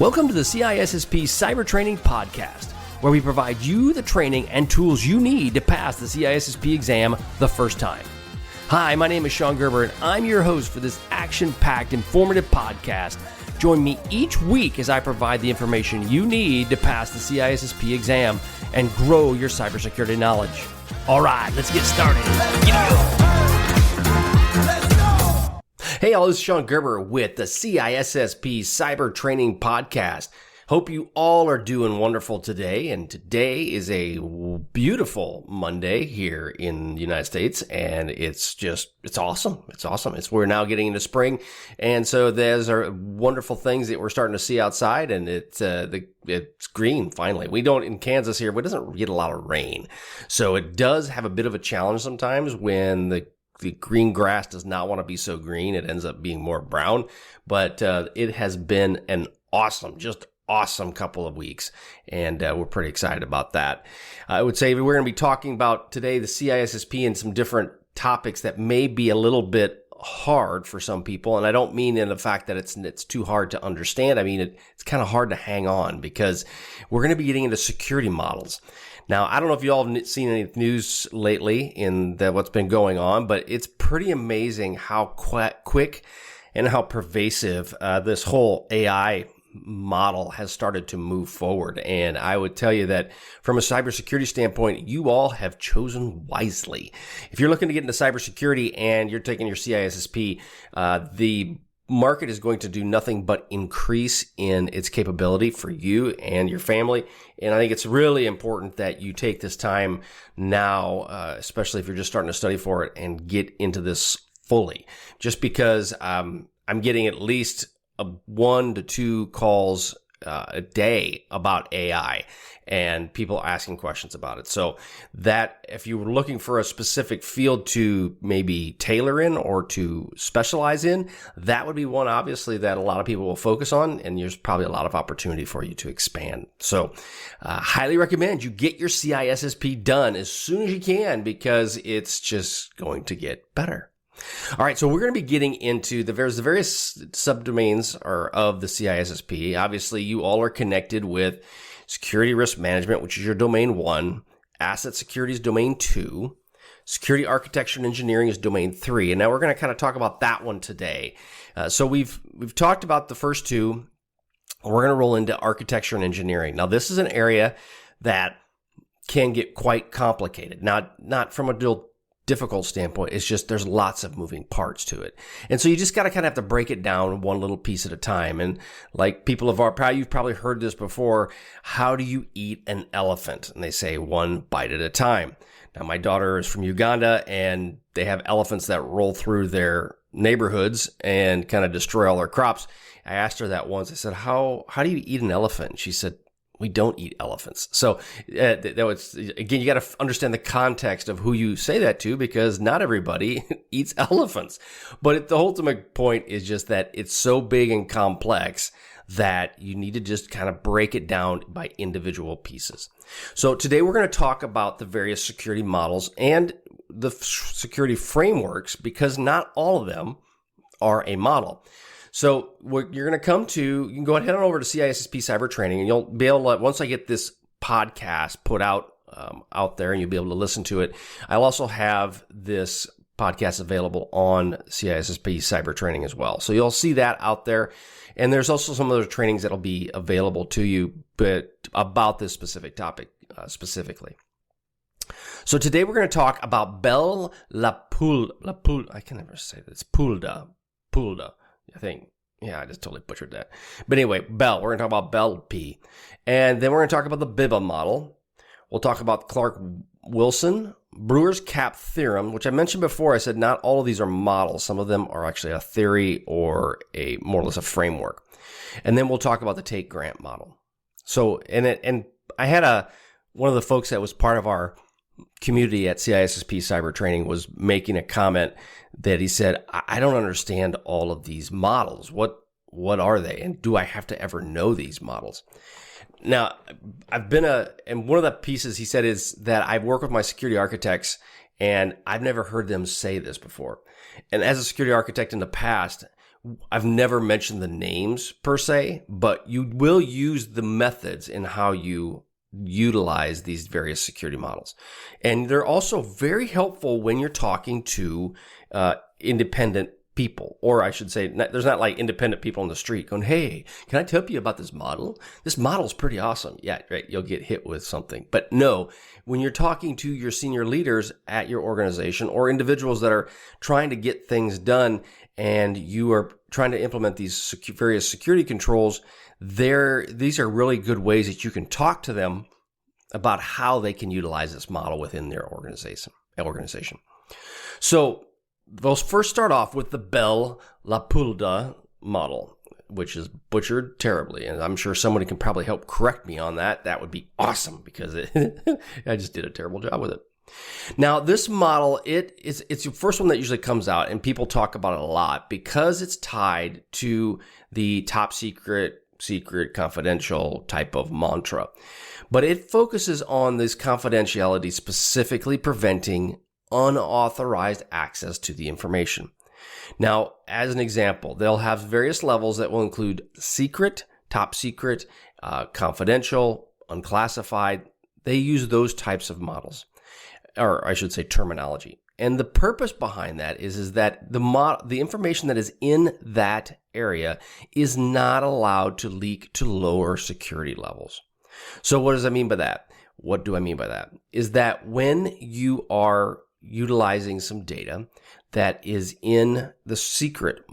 Welcome to the CISSP Cyber Training Podcast, where we provide you the training and tools you need to pass the CISSP exam the first time. Hi, my name is Shon Gerber, and I'm your host for this action-packed, informative podcast. Join me each week as I provide the information you need to pass the CISSP exam and grow your cybersecurity knowledge. All right, let's get started. Hey, all, this is Shon Gerber with the CISSP Cyber Training Podcast. Hope you all are doing wonderful today, and today is a beautiful Monday here in the United States, and it's awesome. It's awesome. We're now getting into spring, and so there's wonderful things that we're starting to see outside, and it's green finally. We don't in Kansas here, but it doesn't get a lot of rain, so it does have a bit of a challenge sometimes when the green grass does not want to be so green. It ends up being more brown, but it has been an awesome couple of weeks, and we're pretty excited about that. I would say we're going to be talking about today the CISSP and some different topics that may be a little bit hard for some people, and I don't mean in the fact that it's too hard to understand. I mean it's kind of hard to hang on, because we're going to be getting into security models. Now, I don't know if you all have seen any news lately in what's been going on, but it's pretty amazing how quick and how pervasive this whole AI model has started to move forward. And I would tell you that from a cybersecurity standpoint, you all have chosen wisely. If you're looking to get into cybersecurity and you're taking your CISSP, the market is going to do nothing but increase in its capability for you and your family. And I think it's really important that you take this time now, especially if you're just starting to study for it, and get into this fully. Just because I'm getting at least 1 to 2 calls a day about AI and people asking questions about it. So that if you were looking for a specific field to maybe tailor in or to specialize in, that would be one obviously that a lot of people will focus on, and there's probably a lot of opportunity for you to expand. So highly recommend you get your CISSP done as soon as you can, because it's just going to get better. All right, so we're going to be getting into the various subdomains of the CISSP. Obviously, you all are connected with security risk management, which is your domain 1. Asset security is domain 2. Security architecture and engineering is domain 3. And now we're going to kind of talk about that one today. So we've talked about the first two. We're going to roll into architecture and engineering. Now, this is an area that can get quite complicated. Not from a difficult standpoint. It's just there's lots of moving parts to it. And so you just got to kind of have to break it down one little piece at a time. And like people you've probably heard this before, how do you eat an elephant? And they say 1 bite at a time. Now, my daughter is from Uganda, and they have elephants that roll through their neighborhoods and kind of destroy all their crops. I asked her that once. I said, how do you eat an elephant? And she said, we don't eat elephants. So again, you got to understand the context of who you say that to, because not everybody eats elephants. But the ultimate point is just that it's so big and complex that you need to just kind of break it down by individual pieces. So today we're going to talk about the various security models and the security frameworks, because not all of them are a model. So what you're going to come to, you can go ahead on over to CISSP Cyber Training, and you'll be able to, once I get this podcast put out there, and you'll be able to listen to it. I'll also have this podcast available on CISSP Cyber Training as well. So you'll see that out there. And there's also some other trainings that'll be available to you, but about this specific topic specifically. So today we're going to talk about Bell-LaPadula. I can never say this. Pulda. I think. Yeah, I just totally butchered that. But anyway, Bell. We're going to talk about Bell-P. And then we're going to talk about the Biba model. We'll talk about Clark-Wilson, Brewer's cap theorem, which I mentioned before. I said not all of these are models. Some of them are actually a theory or a more or less a framework. And then we'll talk about the Tate Grant model. So, and I had one of the folks that was part of our community at CISSP Cyber Training was making a comment that he said, I don't understand all of these models. What are they? And do I have to ever know these models? Now, and one of the pieces he said is that I've worked with my security architects, and I've never heard them say this before. And as a security architect in the past, I've never mentioned the names per se, but you will use the methods in how you utilize these various security models. And they're also very helpful when you're talking to independent people, or I should say, there's not like independent people on the street going, hey, can I tell you about this model? This model's pretty awesome. Yeah, right. You'll get hit with something. But no, when you're talking to your senior leaders at your organization or individuals that are trying to get things done and you are trying to implement these various security controls, these are really good ways that you can talk to them about how they can utilize this model within their organization. So they'll first start off with the Bell-LaPadula model, which is butchered terribly. And I'm sure somebody can probably help correct me on that. That would be awesome because I just did a terrible job with it. Now, this model, it's the first one that usually comes out, and people talk about it a lot because it's tied to the top secret, confidential type of mantra. But it focuses on this confidentiality, specifically preventing unauthorized access to the information. Now, as an example, they'll have various levels that will include secret, top secret, confidential, unclassified. They use those types of models, or I should say terminology. And the purpose behind that is that the information that is in that area is not allowed to leak to lower security levels. So what does that mean by that? What do I mean by that? Is that when you are utilizing some data that is in the secret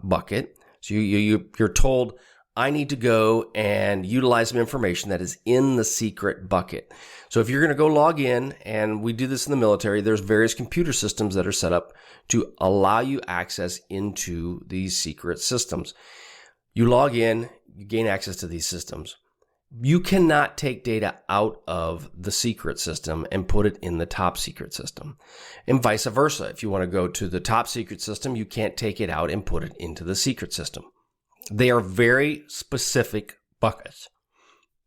bucket, so you're told, I need to go and utilize some information that is in the secret bucket. So if you're going to go log in, and we do this in the military, there's various computer systems that are set up to allow you access into these secret systems. You log in, you gain access to these systems. You cannot take data out of the secret system and put it in the top secret system. And vice versa. If you want to go to the top secret system, you can't take it out and put it into the secret system. They are very specific buckets,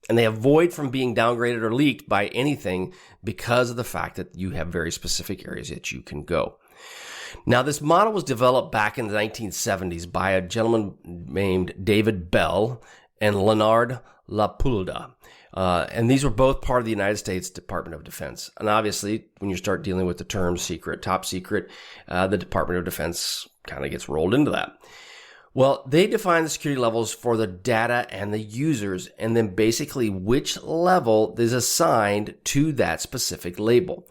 and they avoid from being downgraded or leaked by anything because of the fact that you have very specific areas that you can go. Now, this model was developed back in the 1970s by a gentleman named David Bell and Leonard LaPadula. And these were both part of the United States Department of Defense. And obviously, when you start dealing with the term secret, top secret, the Department of Defense kind of gets rolled into that. Well, they define the security levels for the data and the users, and then basically which level is assigned to that specific label.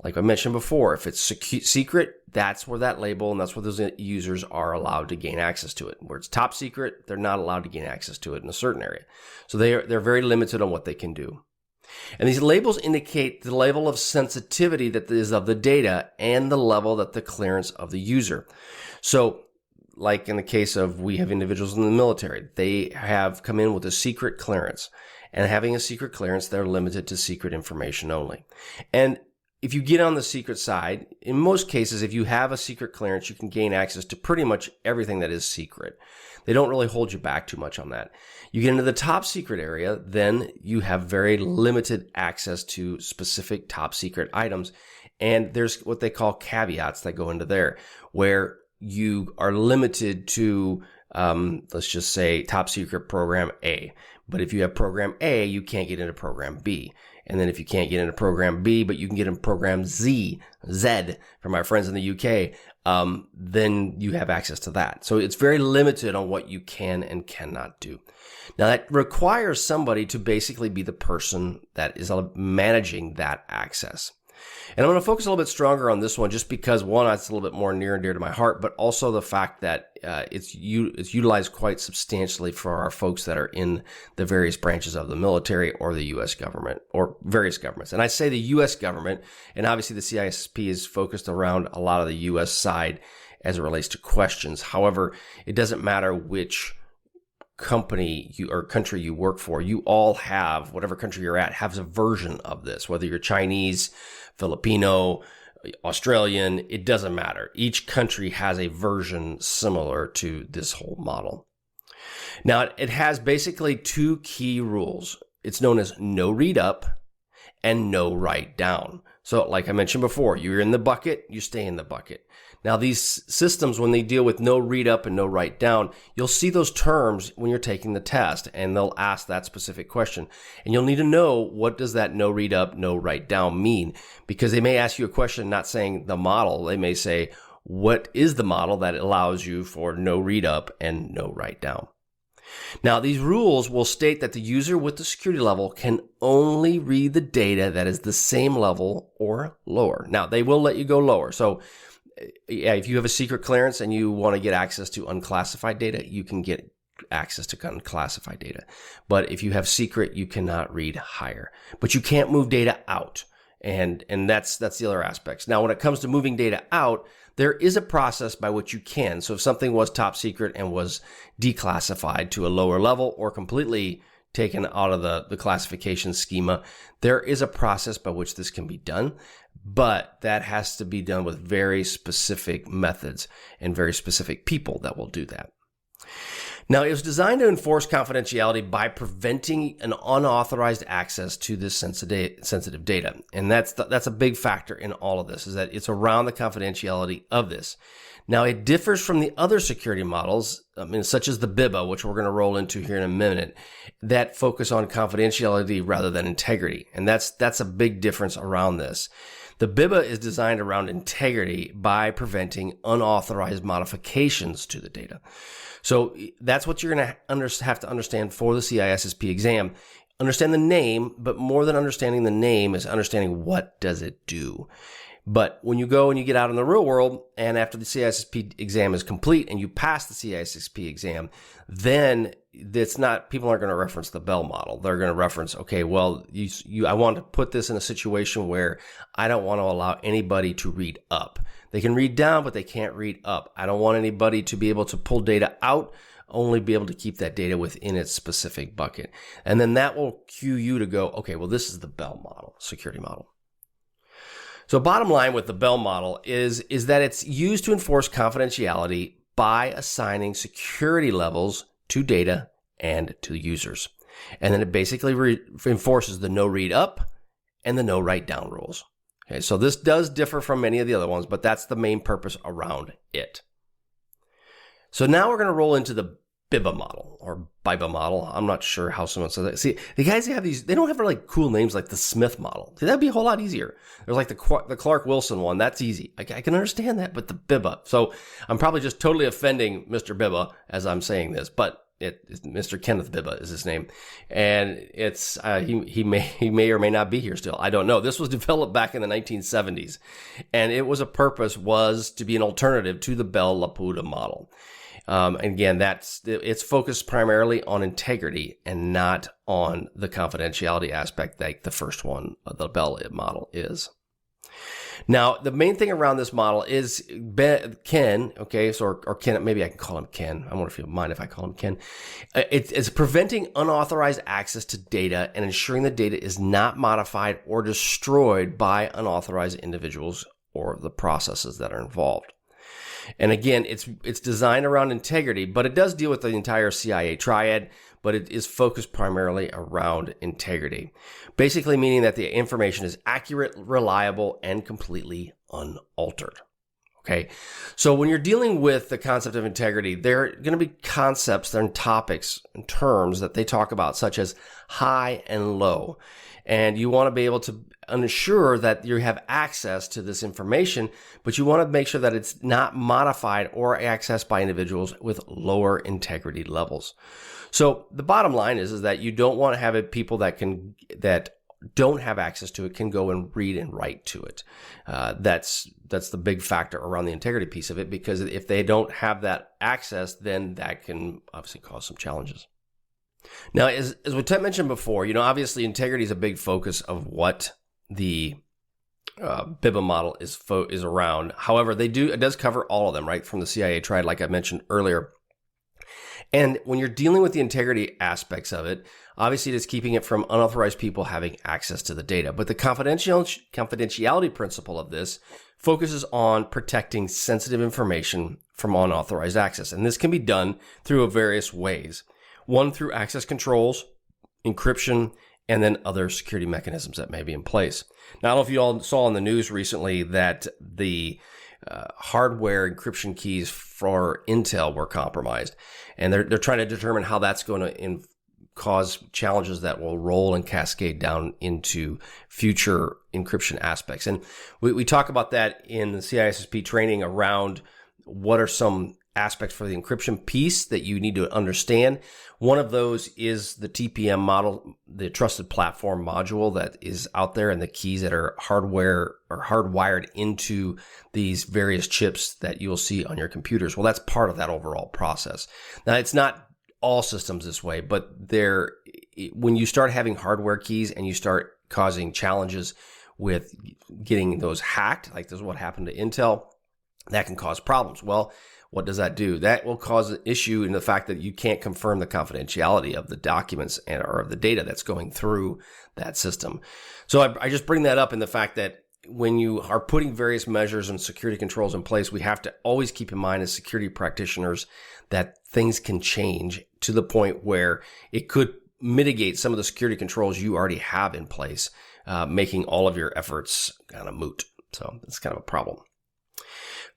Like I mentioned before, if it's secret, that's where that label and that's where those users are allowed to gain access to it. Where it's top secret, they're not allowed to gain access to it in a certain area. So they're very limited on what they can do. And these labels indicate the level of sensitivity that is of the data and the level that the clearance of the user. So like in the case of, we have individuals in the military, they have come in with a secret clearance, and having a secret clearance, they're limited to secret information only. And if you get on the secret side, in most cases, if you have a secret clearance, you can gain access to pretty much everything that is secret. They don't really hold you back too much on that. You get into the top secret area, then you have very limited access to specific top secret items. And there's what they call caveats that go into there, where you are limited to, let's just say, top secret program A. But if you have program A, you can't get into program B. And then if you can't get into program B, but you can get in program Z for my friends in the UK, then you have access to that. So it's very limited on what you can and cannot do. Now that requires somebody to basically be the person that is managing that access. And I'm going to focus a little bit stronger on this one just because, one, it's a little bit more near and dear to my heart, but also the fact that it's utilized quite substantially for our folks that are in the various branches of the military or the U.S. government or various governments. And I say the U.S. government, and obviously the CISSP is focused around a lot of the U.S. side as it relates to questions. However, it doesn't matter which company or country you work for. You all have, whatever country you're at, has a version of this, whether you're Chinese, Filipino, Australian, it doesn't matter. Each country has a version similar to this whole model. Now, it has basically two key rules. It's known as no read up and no write down. So like I mentioned before, you're in the bucket, you stay in the bucket. Now, these systems, when they deal with no read up and no write down, you'll see those terms when you're taking the test, and they'll ask that specific question. And you'll need to know, what does that no read up, no write down mean? Because they may ask you a question not saying the model. They may say, what is the model that allows you for no read up and no write down? Now, these rules will state that the user with the security level can only read the data that is the same level or lower. Now, they will let you go lower. So, yeah, if you have a secret clearance and you want to get access to unclassified data, you can get access to unclassified data. But if you have secret, you cannot read higher. But you can't move data out. And that's the other aspects. Now, when it comes to moving data out, there is a process by which you can. So if something was top secret and was declassified to a lower level or completely taken out of the classification schema, there is a process by which this can be done, but that has to be done with very specific methods and very specific people that will do that. Now, it was designed to enforce confidentiality by preventing an unauthorized access to this sensitive data. And that's a big factor in all of this, is that it's around the confidentiality of this. Now, it differs from the other security models, such as the Biba, which we're going to roll into here in a minute, that focus on confidentiality rather than integrity. And that's a big difference around this. The Biba is designed around integrity by preventing unauthorized modifications to the data. So that's what you're going to have to understand for the CISSP exam. Understand the name, but more than understanding the name is understanding what does it do. But when you go and you get out in the real world, and after the CISSP exam is complete and you pass the CISSP exam, then people aren't going to reference the Bell model. They're going to reference, okay, well, I want to put this in a situation where I don't want to allow anybody to read up. They can read down, but they can't read up. I don't want anybody to be able to pull data out, only be able to keep that data within its specific bucket. And then that will cue you to go, okay, well, this is the Bell model, security model. So bottom line with the Bell model is that it's used to enforce confidentiality by assigning security levels to data and to users. And then it basically enforces the no read up and the no write down rules. Okay, so this does differ from many of the other ones, but that's the main purpose around it. So now we're going to roll into the Biba model or Biba model. I'm not sure how someone says that. See, the guys that have these, they don't have like cool names like the Smith model. See, that'd be a whole lot easier. There's like the Clark Wilson one. That's easy. I can understand that, but the Biba. So I'm probably just totally offending Mr. Biba as I'm saying this, but Mr. Kenneth Biba is his name. And it's, he may or may not be here still. I don't know. This was developed back in the 1970s, and purpose was to be an alternative to the Bell-LaPadula model. And again, it's focused primarily on integrity and not on the confidentiality aspect like the first one, the Bell model is. Now, the main thing around this model is Ken, okay, or Ken, maybe I can call him Ken. I wonder if you'll mind if I call him Ken. It's preventing unauthorized access to data and ensuring the data is not modified or destroyed by unauthorized individuals or the processes that are involved. And again, it's designed around integrity, but it does deal with the entire CIA triad, but it is focused primarily around integrity. Basically meaning that the information is accurate, reliable, and completely unaltered. Okay. So when you're dealing with the concept of integrity, there are going to be concepts and topics and terms that they talk about, such as high and low. And you want to be able to ensure that you have access to this information, but you want to make sure that it's not modified or accessed by individuals with lower integrity levels. So the bottom line is that you don't want to have it people that don't have access to it can go and read and write to it. That's the big factor around the integrity piece of it, because if they don't have that access, then that can obviously cause some challenges. Now, as we mentioned before, obviously integrity is a big focus of what the Biba model is around. However, it does cover all of them, right? From the CIA triad, like I mentioned earlier. And when you're dealing with the integrity aspects of it, obviously it is keeping it from unauthorized people having access to the data. But the confidentiality principle of this focuses on protecting sensitive information from unauthorized access. And this can be done through various ways. One, through access controls, encryption, and then other security mechanisms that may be in place. Now, I don't know if you all saw in the news recently that the hardware encryption keys for Intel were compromised. And they're trying to determine how that's going to cause challenges that will roll and cascade down into future encryption aspects. And we talk about that in the CISSP training around what are some aspects for the encryption piece that you need to understand. One of those is the TPM model, the trusted platform module that is out there, and the keys that are hardware or hardwired into these various chips that you'll see on your computers. Well, that's part of that overall process. Now, it's not all systems this way, but when you start having hardware keys and you start causing challenges with getting those hacked, like this is what happened to Intel, that can cause problems. Well, what does that do? That will cause an issue in the fact that you can't confirm the confidentiality of the documents or of the data that's going through that system. So I just bring that up in the fact that when you are putting various measures and security controls in place, we have to always keep in mind as security practitioners that things can change to the point where it could mitigate some of the security controls you already have in place, making all of your efforts kind of moot. So that's kind of a problem.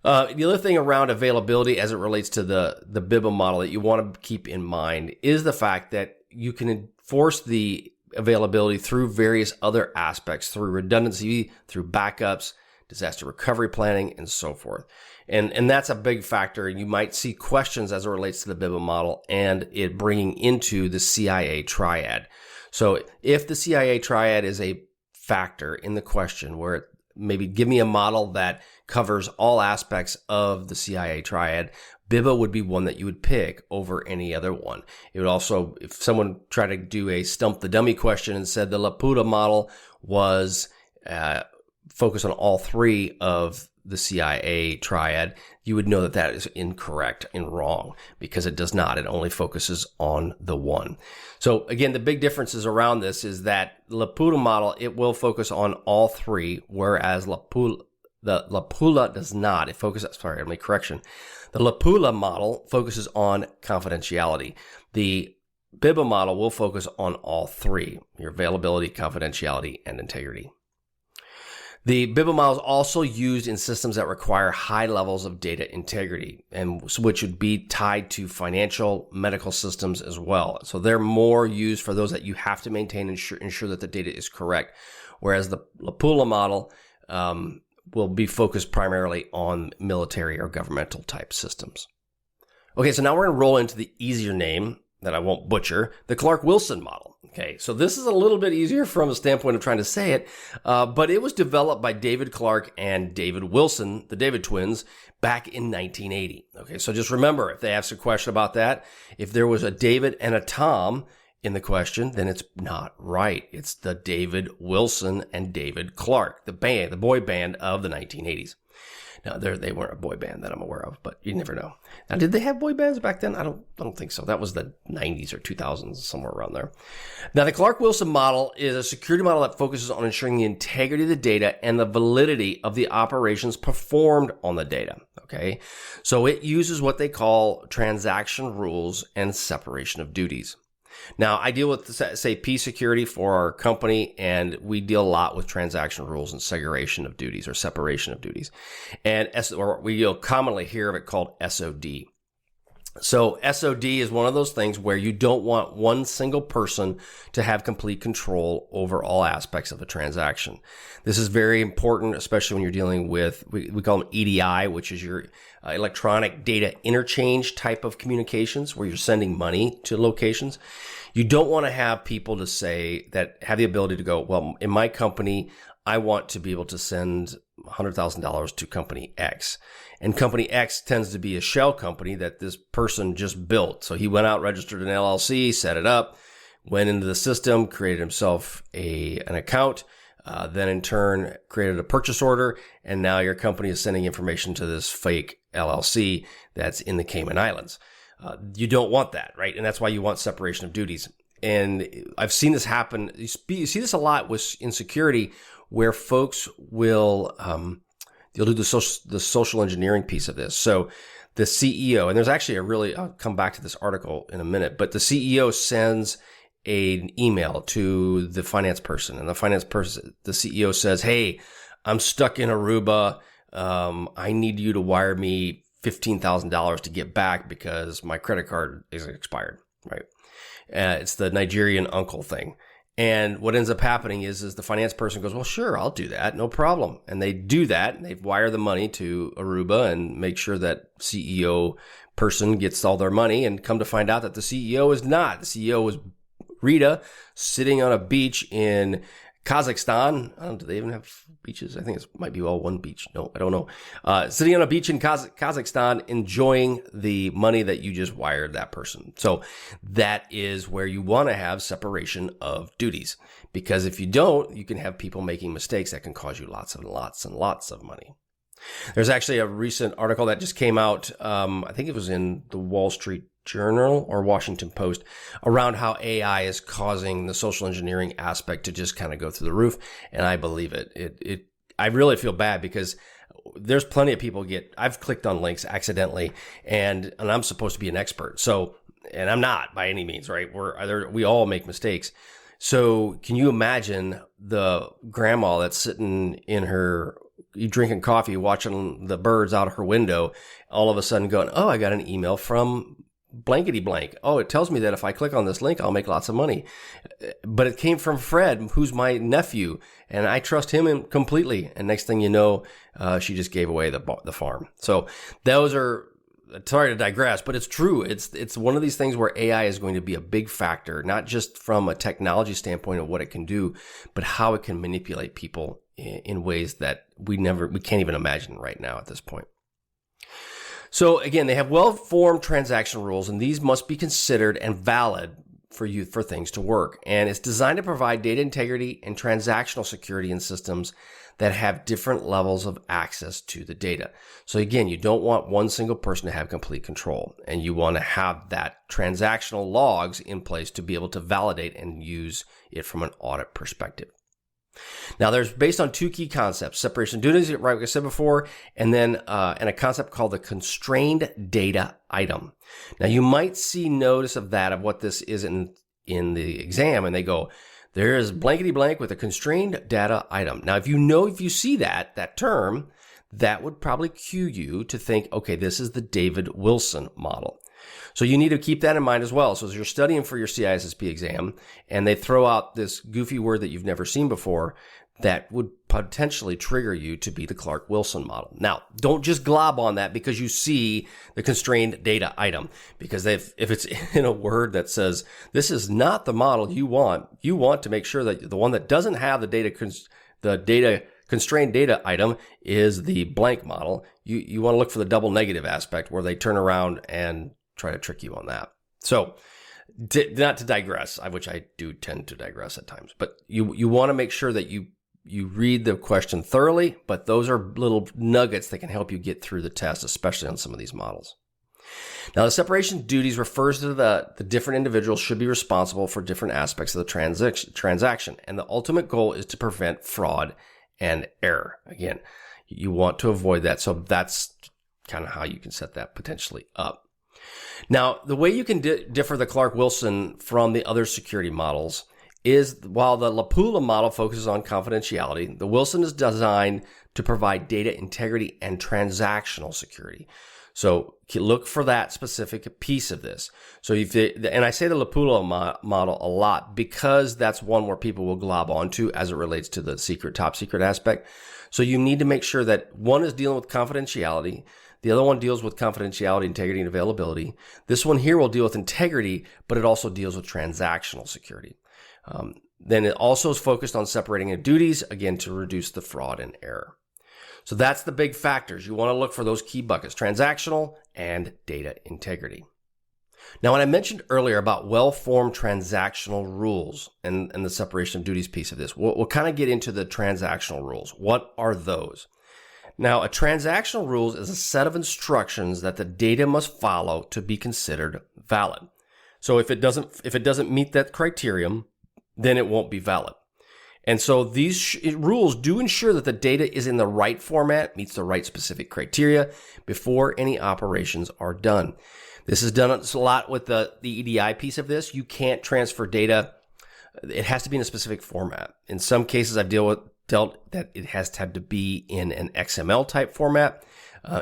The other thing around availability as it relates to the Biba model that you want to keep in mind is the fact that you can enforce the availability through various other aspects, through redundancy, through backups, disaster recovery planning, and so forth. And that's a big factor. You might see questions as it relates to the Biba model and it bringing into the CIA triad. So if the CIA triad is a factor in the question where maybe give me a model that covers all aspects of the CIA triad, Biba would be one that you would pick over any other one. It would also, if someone tried to do a stump the dummy question and said the LaPadula model was focused on all three of the CIA triad, you would know that that is incorrect and wrong because it does not. It only focuses on the one. So again, the big differences around this is that LaPadula model, it will focus on all three, whereas the LaPadula does not. It focuses, sorry, my correction. The LaPadula model focuses on confidentiality. The Biba model will focus on all three, your availability, confidentiality, and integrity. The Biba model is also used in systems that require high levels of data integrity, and which would be tied to financial, medical systems as well. So they're more used for those that you have to maintain and ensure that the data is correct, whereas the LaPadula model will be focused primarily on military or governmental type systems. Okay, so now we're going to roll into the easier name that I won't butcher, the Clark-Wilson model. Okay, so this is a little bit easier from a standpoint of trying to say it, but it was developed by David Clark and David Wilson, the David twins, back in 1980. Okay, so just remember, if they ask a question about that, if there was a David and a Tom in the question, then it's not right. It's the David Wilson and David Clark, the band, the boy band of the 1980s. Now, they weren't a boy band that I'm aware of, but you never know. Now, did they have boy bands back then? I don't think so. That was the 90s or 2000s, somewhere around there. Now, the Clark-Wilson model is a security model that focuses on ensuring the integrity of the data and the validity of the operations performed on the data. Okay, so it uses what they call transaction rules and separation of duties. Now, I deal with, say, P security for our company, and we deal a lot with transaction rules and segregation of duties or separation of duties. And you'll commonly hear of it called SOD. So SOD is one of those things where you don't want one single person to have complete control over all aspects of a transaction. This is very important, especially when you're dealing with, we call them EDI, which is your electronic data interchange type of communications where you're sending money to locations. You don't want to have people to say that have the ability to go, well, in my company, I want to be able to send $100,000 to company X. And company X tends to be a shell company that this person just built. So he went out, registered an LLC, set it up, went into the system, created himself an account, then in turn created a purchase order. And now your company is sending information to this fake LLC that's in the Cayman Islands. You don't want that, right? And that's why you want separation of duties. And I've seen this happen. You see this a lot with insecurity, where folks will they'll do the social engineering piece of this. So the CEO, and there's actually I'll come back to this article in a minute, but the CEO sends an email to the finance person, and the CEO says, "Hey, I'm stuck in Aruba. I need you to wire me $15,000 to get back because my credit card is expired, right? It's the Nigerian uncle thing. And what ends up happening is the finance person goes, well, sure, I'll do that. No problem. And they do that. And they wire the money to Aruba and make sure that CEO person gets all their money, and come to find out that the CEO is not. The CEO was Rita sitting on a beach in Kazakhstan. Do they even have beaches? I think it might be all one beach. No, I don't know. Sitting on a beach in Kazakhstan, enjoying the money that you just wired that person. So that is where you want to have separation of duties, because if you don't, you can have people making mistakes that can cause you lots and lots and lots of money. There's actually a recent article that just came out. I think it was in the Wall Street Journal or Washington Post, around how AI is causing the social engineering aspect to just kind of go through the roof. And I believe it. I really feel bad because there's plenty of people I've clicked on links accidentally, and I'm supposed to be an expert. So, and I'm not by any means, right? We all make mistakes. So can you imagine the grandma that's sitting in you drinking coffee, watching the birds out of her window, all of a sudden going, oh, I got an email from blankety blank. Oh, it tells me that if I click on this link, I'll make lots of money. But it came from Fred, who's my nephew, and I trust him completely. And next thing you know, she just gave away the farm. So those are, sorry to digress, but it's true. It's one of these things where AI is going to be a big factor, not just from a technology standpoint of what it can do, but how it can manipulate people in ways that we can't even imagine right now at this point. So again, they have well-formed transaction rules, and these must be considered and valid for things to work. And it's designed to provide data integrity and transactional security in systems that have different levels of access to the data. So again, you don't want one single person to have complete control, and you want to have that transactional logs in place to be able to validate and use it from an audit perspective. Now, there's based on two key concepts: separation of duties, right, like I said before, and then and a concept called the constrained data item. Now, you might see notice of what this is in the exam, and they go, there is blankety blank with a constrained data item. Now, if you see that term, that would probably cue you to think, okay, this is the David Wilson model. So you need to keep that in mind as well. So as you're studying for your CISSP exam and they throw out this goofy word that you've never seen before, that would potentially trigger you to be the Clark-Wilson model. Now, don't just glob on that because you see the constrained data item, because if it's in a word that says this is not the model you want to make sure that the one that doesn't have the constrained data item is the blank model. You want to look for the double negative aspect where they turn around and try to trick you on that. So not to digress, which I do tend to digress at times, but you want to make sure that you read the question thoroughly, but those are little nuggets that can help you get through the test, especially on some of these models. Now, the separation of duties refers to the different individuals should be responsible for different aspects of the transaction, and the ultimate goal is to prevent fraud and error. Again, you want to avoid that, so that's kind of how you can set that potentially up. Now, the way you can differ the Clark-Wilson from the other security models is, while the LaPadula model focuses on confidentiality, the Wilson is designed to provide data integrity and transactional security. So look for that specific piece of this. So and I say the LaPadula model a lot because that's one where people will glob onto as it relates to the top secret aspect. So you need to make sure that one is dealing with confidentiality. The other one deals with confidentiality, integrity, and availability. This one here will deal with integrity, but it also deals with transactional security. Then it also is focused on separating the duties, again, to reduce the fraud and error. So that's the big factors. You want to look for those key buckets: transactional and data integrity. Now, when I mentioned earlier about well-formed transactional rules and the separation of duties piece of this, we'll kind of get into the transactional rules. What are those? Now, a transactional rule is a set of instructions that the data must follow to be considered valid. So if it doesn't meet that criterion, then it won't be valid. And so these rules do ensure that the data is in the right format, meets the right specific criteria before any operations are done. This is done a lot with the EDI piece of this. You can't transfer data. It has to be in a specific format. In some cases, I've dealt dealt that it has had to be in an XML type format.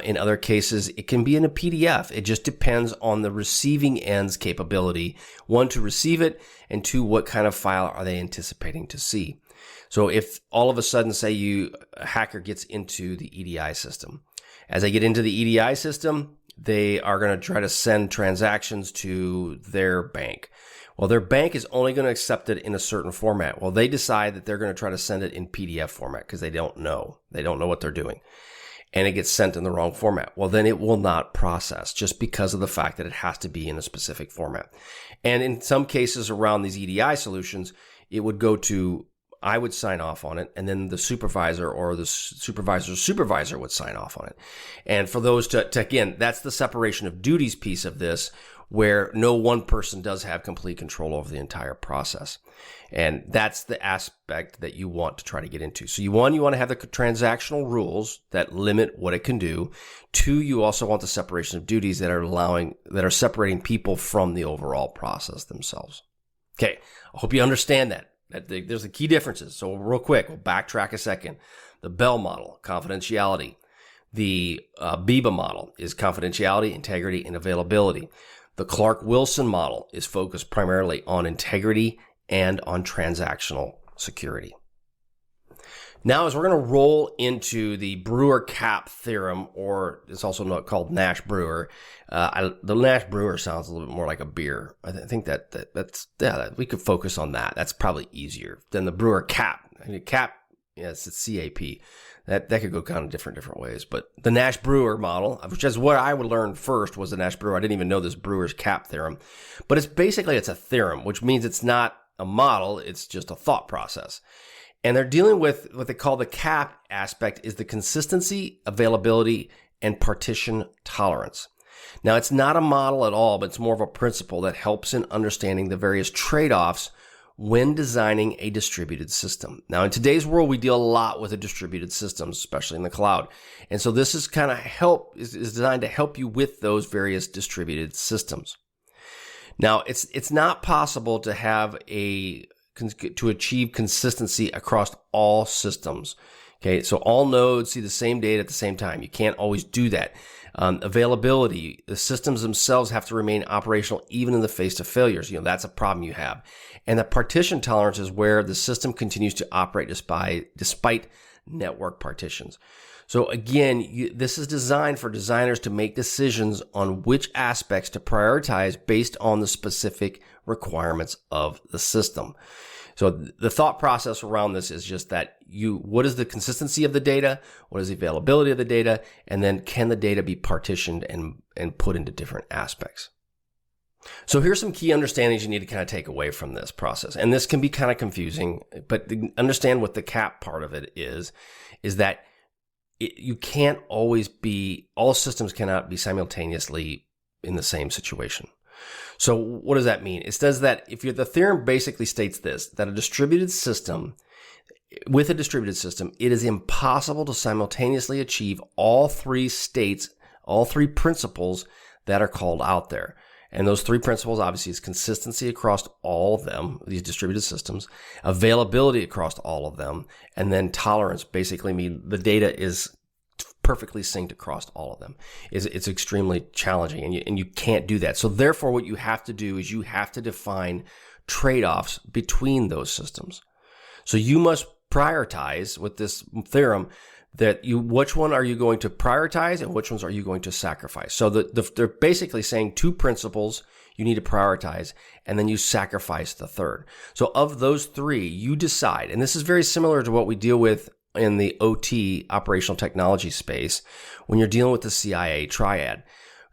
In other cases, it can be in a PDF. It just depends on the receiving end's capability, one, to receive it, and two, what kind of file are they anticipating to see. So if all of a sudden, say a hacker gets into the EDI system, as they get into the EDI system, they are going to try to send transactions to their bank. Well, their bank is only going to accept it in a certain format. Well, they decide that they're going to try to send it in PDF format because they don't know. They don't know what they're doing. And it gets sent in the wrong format. Well, then it will not process just because of the fact that it has to be in a specific format. And in some cases around these EDI solutions, it would go to, I would sign off on it, and then the supervisor or the supervisor's supervisor would sign off on it. And for those to again, that's the separation of duties piece of this, where no one person does have complete control over the entire process. And that's the aspect that you want to try to get into. So you want to have the transactional rules that limit what it can do. Two, you also want the separation of duties that are separating people from the overall process themselves. Okay, I hope you understand that. There's the key differences. So real quick, we'll backtrack a second. The Bell model, confidentiality. The Biba model is confidentiality, integrity, and availability. The Clark-Wilson model is focused primarily on integrity and on transactional security. Now, as we're going to roll into the Brewer-Cap theorem, or it's also not called Nash-Brewer. The Nash-Brewer sounds a little bit more like a beer. I think that's we could focus on that. That's probably easier than the Brewer-Cap. I mean, cap, yes, it's CAP. That could go kind of different ways. But the Nash-Brewer model, which is what I would learn first, was the Nash-Brewer. I didn't even know this Brewer's cap theorem. But it's a theorem, which means it's not a model. It's just a thought process. And they're dealing with what they call the cap aspect is the consistency, availability, and partition tolerance. Now, it's not a model at all, but it's more of a principle that helps in understanding the various trade-offs when designing a distributed system. Now, in today's world, we deal a lot with the distributed systems, especially in the cloud. And so this is is designed to help you with those various distributed systems. Now, it's not possible to to achieve consistency across all systems. Okay, so all nodes see the same data at the same time. You can't always do that. Availability, the systems themselves have to remain operational even in the face of failures. That's a problem you have. And the partition tolerance is where the system continues to operate despite network partitions. So again, this is designed for designers to make decisions on which aspects to prioritize based on the specific requirements of the system. So the thought process around this is just that what is the consistency of the data? What is the availability of the data? And then can the data be partitioned and put into different aspects? So here's some key understandings you need to kind of take away from this process. And this can be kind of confusing, but understand what the cap part of it is that you can't always all systems cannot be simultaneously in the same situation. So what does that mean? It says that the theorem basically states this, that with a distributed system, it is impossible to simultaneously achieve all three states, all three principles that are called out there. And those three principles obviously is consistency across all of them, these distributed systems, availability across all of them, and then tolerance basically mean the data is perfectly synced across all of them. It's extremely challenging, and you can't do that. So therefore, what you have to do is you have to define trade-offs between those systems. So you must prioritize with this theorem which one are you going to prioritize and which ones are you going to sacrifice. So they're basically saying two principles you need to prioritize, and then you sacrifice the third. So of those three, you decide, and this is very similar to what we deal with in the OT, operational technology space, when you're dealing with the CIA triad.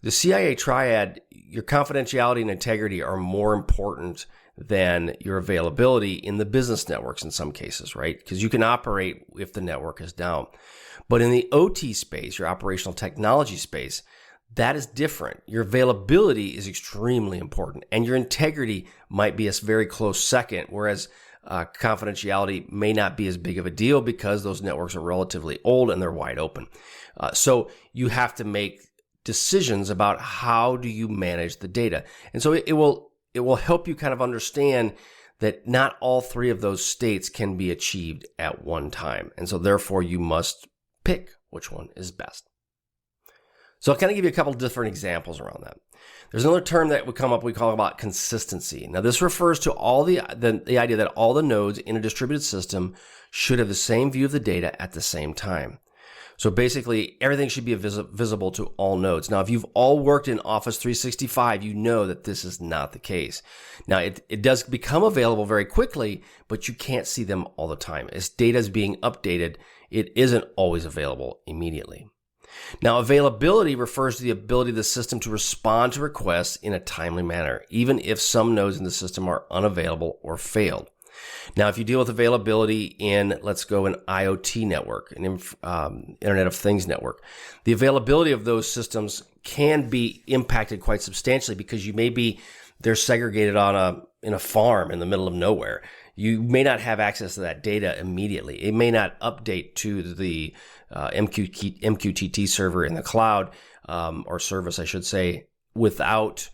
The CIA triad, your confidentiality and integrity are more important than your availability in the business networks in some cases, right? Because you can operate if the network is down. But in the OT space, your operational technology space, that is different. Your availability is extremely important, and your integrity might be a very close second, whereas confidentiality may not be as big of a deal because those networks are relatively old and they're wide open. So you have to make decisions about how do you manage the data. And so it will help you kind of understand that not all three of those states can be achieved at one time. And so therefore you must pick which one is best. So I'll kind of give you a couple different examples around that. There's another term that would come up we call about consistency. Now this refers to all the idea that all the nodes in a distributed system should have the same view of the data at the same time. So basically everything should be visible to all nodes. Now if you've all worked in Office 365, you know that this is not the case. Now it does become available very quickly, but you can't see them all the time. As data is being updated, it isn't always available immediately. Now, availability refers to the ability of the system to respond to requests in a timely manner, even if some nodes in the system are unavailable or failed. Now, if you deal with availability in, let's go, an IoT network, an Internet of Things network, the availability of those systems can be impacted quite substantially because they're segregated in a farm in the middle of nowhere. You may not have access to that data immediately. It may not update to the MQTT server in the cloud, or service, I should say, without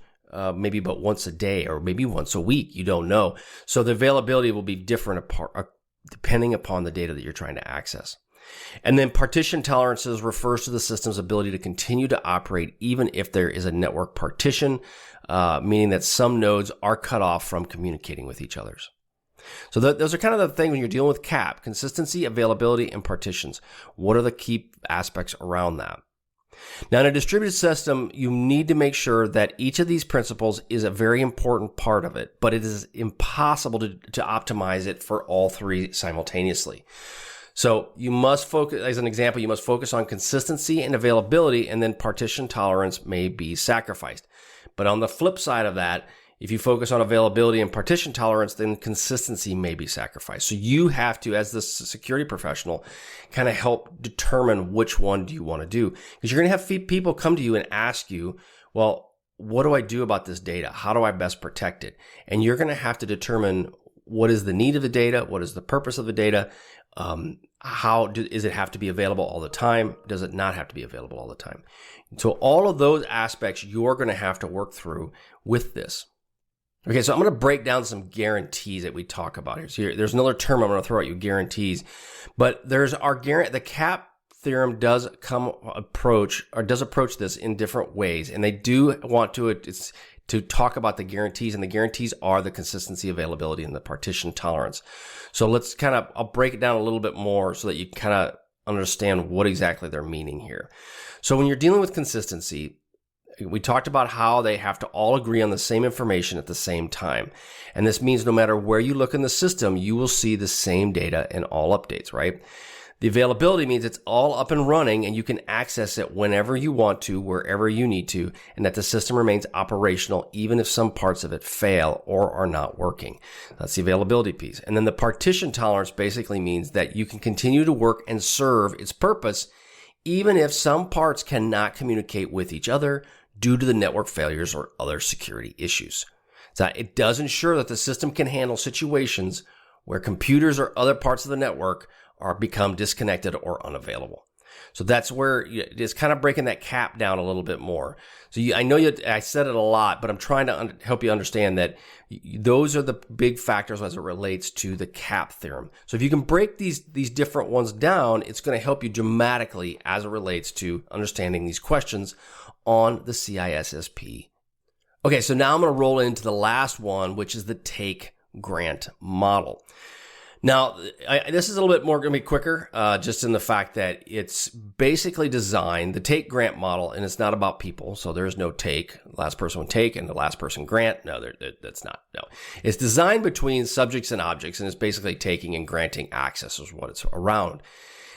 maybe but once a day or maybe once a week. You don't know. So the availability will be different depending upon the data that you're trying to access. And then partition tolerances refers to the system's ability to continue to operate even if there is a network partition, meaning that some nodes are cut off from communicating with each other. So those are kind of the things when you're dealing with CAP: consistency, availability, and partitions. What are the key aspects around that? Now, in a distributed system, you need to make sure that each of these principles is a very important part of it, but it is impossible to optimize it for all three simultaneously. So you must focus, as an example, you must focus on consistency and availability, and then partition tolerance may be sacrificed. But on the flip side of that, if you focus on availability and partition tolerance, then consistency may be sacrificed. So you have to, as the security professional, kind of help determine which one do you want to do. Because you're going to have people come to you and ask you, well, what do I do about this data? How do I best protect it? And you're going to have to determine what is the need of the data? What is the purpose of the data? Does it have to be available all the time? Does it not have to be available all the time? So all of those aspects you're going to have to work through with this. Okay, so I'm going to break down some guarantees that we talk about here. So there's another term I'm going to throw at you, guarantees. But there's the CAP theorem does approach this in different ways. And they do want to talk about the guarantees, and the guarantees are the consistency, availability, and the partition tolerance. So I'll break it down a little bit more so that you kind of understand what exactly they're meaning here. So when you're dealing with consistency, we talked about how they have to all agree on the same information at the same time. And this means no matter where you look in the system, you will see the same data in all updates, right? The availability means it's all up and running and you can access it whenever you want to, wherever you need to, and that the system remains operational even if some parts of it fail or are not working. That's the availability piece. And then the partition tolerance basically means that you can continue to work and serve its purpose even if some parts cannot communicate with each other due to the network failures or other security issues. So it does ensure that the system can handle situations where computers or other parts of the network become disconnected or unavailable. So that's where it's kind of breaking that CAP down a little bit more. So I know I said it a lot, but I'm trying to help you understand that those are the big factors as it relates to the CAP theorem. So if you can break these different ones down, it's going to help you dramatically as it relates to understanding these questions on the CISSP. Okay, so now I'm going to roll into the last one, which is the take-grant model. Now, this is a little bit more going to be quicker, just in the fact that it's basically designed, the take-grant model, and it's not about people, so there's no take. The last person would take and the last person grant. No, that's not. No. It's designed between subjects and objects, and it's basically taking and granting access is what it's around.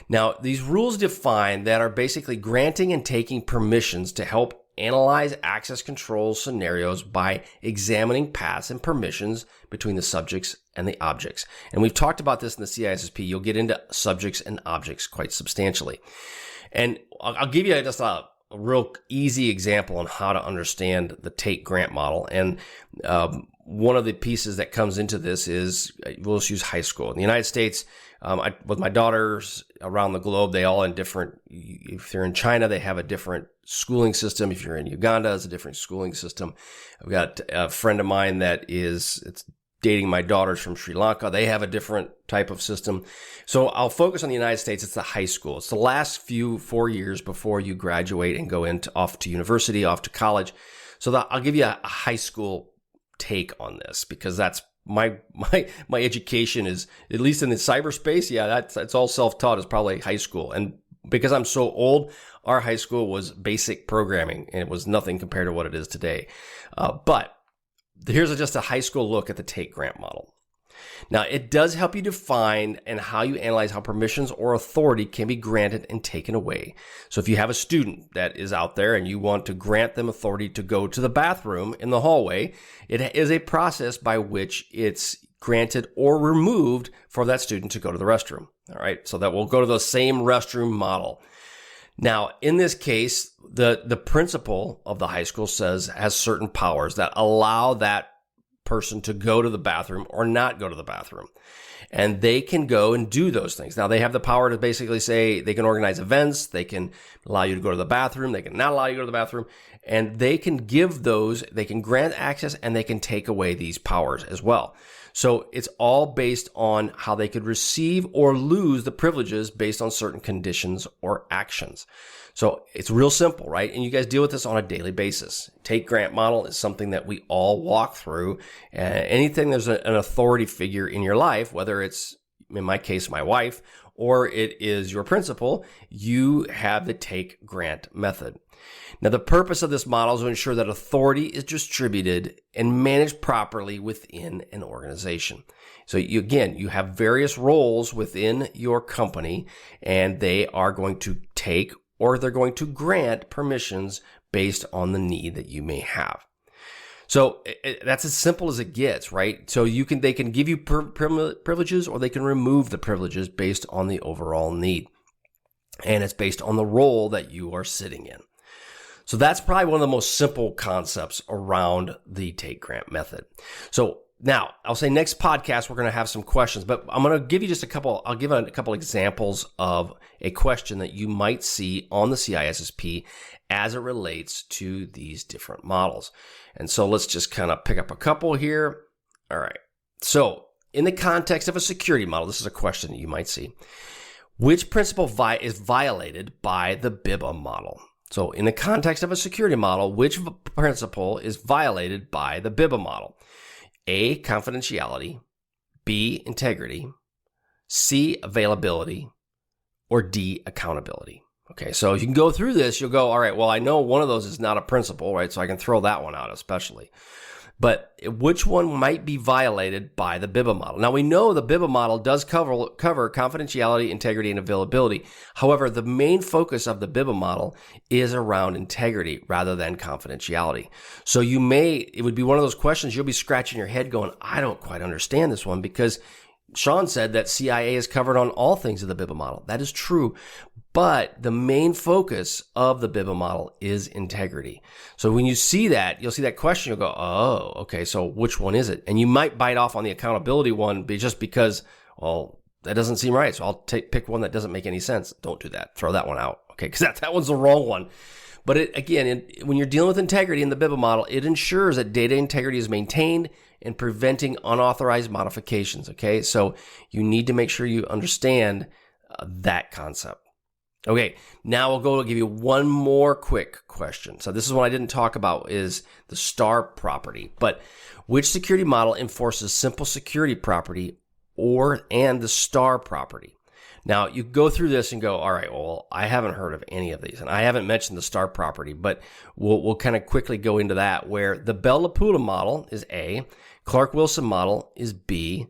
Now, these rules define that are basically granting and taking permissions to help analyze access control scenarios by examining paths and permissions between the subjects and the objects. And we've talked about this in the CISSP. You'll get into subjects and objects quite substantially. And I'll give you just a real easy example on how to understand the take-grant model. And one of the pieces that comes into this is, we'll just use high school. In the United States, with my daughters around the globe, they all in different, if they're in China, they have a different schooling system. If you're in Uganda, it's a different schooling system. I've got a friend of mine it's dating my daughters from Sri Lanka. They have a different type of system. So I'll focus on the United States. It's the high school. It's the last 4 years before you graduate and go off to university, off to college. So I'll give you a high school take on this, because that's my education is, at least in the cyberspace. Yeah, that's all self-taught, is probably high school. And because I'm so old, our high school was basic programming, and it was nothing compared to what it is today. But here's just a high school look at the take grant model. Now, it does help you define and how you analyze how permissions or authority can be granted and taken away. So if you have a student that is out there and you want to grant them authority to go to the bathroom in the hallway, it is a process by which it's granted or removed for that student to go to the restroom. All right, so that will go to the same restroom model. Now, in this case, the principal of the high school has certain powers that allow that person to go to the bathroom or not go to the bathroom. And they can go and do those things. Now, they have the power to basically say they can organize events, they can allow you to go to the bathroom, they can not allow you to go to the bathroom, and they can they can grant access, and they can take away these powers as well. So it's all based on how they could receive or lose the privileges based on certain conditions or actions. So it's real simple, right? And you guys deal with this on a daily basis. Take grant model is something that we all walk through. Anything there's an authority figure in your life, whether it's, in my case, my wife, or it is your principal, you have the take grant method. Now, the purpose of this model is to ensure that authority is distributed and managed properly within an organization. So you have various roles within your company, and they are going to take or they're going to grant permissions based on the need that you may have. So that's as simple as it gets, right? So they can give you privileges, or they can remove the privileges based on the overall need. And it's based on the role that you are sitting in. So that's probably one of the most simple concepts around the take grant method. So now I'll say next podcast, we're going to have some questions, but I'm going to give you I'll give a couple examples of a question that you might see on the CISSP as it relates to these different models. And so let's just kind of pick up a couple here. All right. So in the context of a security model, this is a question that you might see. Which principle is violated by the Biba model? So in the context of a security model, which principle is violated by the Biba model? A, confidentiality, B, integrity, C, availability, or D, accountability. Okay, so you can go through this, you'll go, all right, well, I know one of those is not a principle, right? So I can throw that one out especially. But which one might be violated by the Biba model? Now, we know the Biba model does cover confidentiality, integrity, and availability. However, the main focus of the Biba model is around integrity rather than confidentiality. So it would be one of those questions you'll be scratching your head going, I don't quite understand this one, because Shon said that CIA is covered on all things of the Biba model. That is true. But the main focus of the Biba model is integrity. So when you see that, you'll see that question, you'll go, oh, okay, so which one is it? And you might bite off on the accountability one just because, well, that doesn't seem right. So I'll pick one that doesn't make any sense. Don't do that. Throw that one out, okay, because that one's the wrong one. But when you're dealing with integrity in the Biba model, it ensures that data integrity is maintained and preventing unauthorized modifications, okay? So you need to make sure you understand that concept. Okay, now we'll give you one more quick question. So this is what I didn't talk about, is the star property. But which security model enforces simple security property and the star property? Now, you go through this and go, all right, well, I haven't heard of any of these, and I haven't mentioned the star property, but we'll kind of quickly go into that, where the Bell-LaPadula model is A, Clark-Wilson model is B,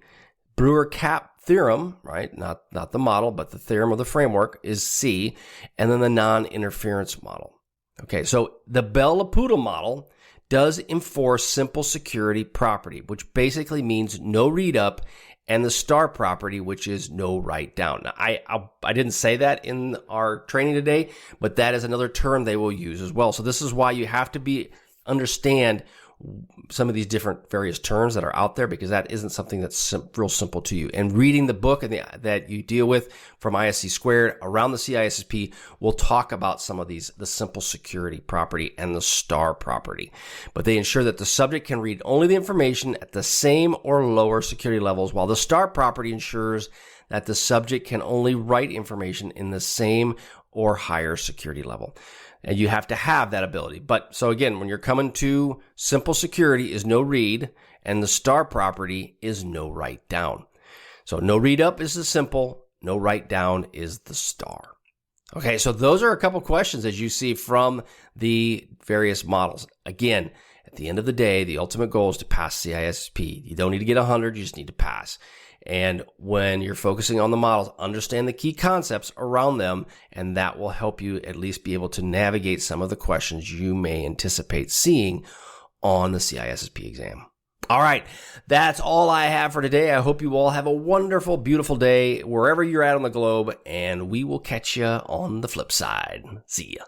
Brewer-Nash theorem, right? Not the model, but the theorem or the framework is C, and then the non-interference model. Okay, so the Bell-LaPadula model does enforce simple security property, which basically means no read up, and the star property, which is no write down. Now, I didn't say that in our training today, but that is another term they will use as well. So this is why you have to understand some of these different various terms that are out there, because that isn't something that's real simple to you. And reading the book that you deal with from ISC Squared around the CISSP, we'll talk about some of these, the simple security property and the star property. But they ensure that the subject can read only the information at the same or lower security levels, while the star property ensures that the subject can only write information in the same or higher security level. And you have to have that ability. But so again, when you're coming to simple security is no read, and the star property is no write down. So no read up is the simple, no write down is the star. Okay, so those are a couple questions as you see from the various models. Again, at the end of the day, the ultimate goal is to pass CISSP. You don't need to get 100, you just need to pass. And when you're focusing on the models, understand the key concepts around them, and that will help you at least be able to navigate some of the questions you may anticipate seeing on the CISSP exam. All right, that's all I have for today. I hope you all have a wonderful, beautiful day wherever you're at on the globe, and we will catch you on the flip side. See ya.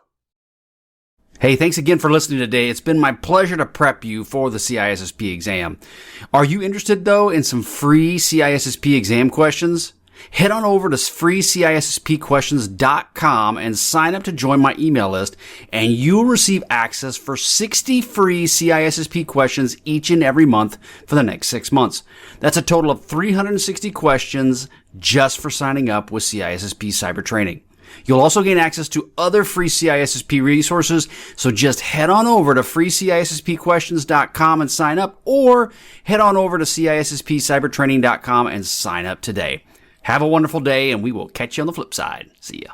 Hey, thanks again for listening today. It's been my pleasure to prep you for the CISSP exam. Are you interested, though, in some free CISSP exam questions? Head on over to freecisspquestions.com and sign up to join my email list, and you'll receive access for 60 free CISSP questions each and every month for the next 6 months. That's a total of 360 questions just for signing up with CISSP Cyber Training. You'll also gain access to other free CISSP resources, so just head on over to freecisspquestions.com and sign up, or head on over to CISSPcybertraining.com and sign up today. Have a wonderful day, and we will catch you on the flip side. See ya.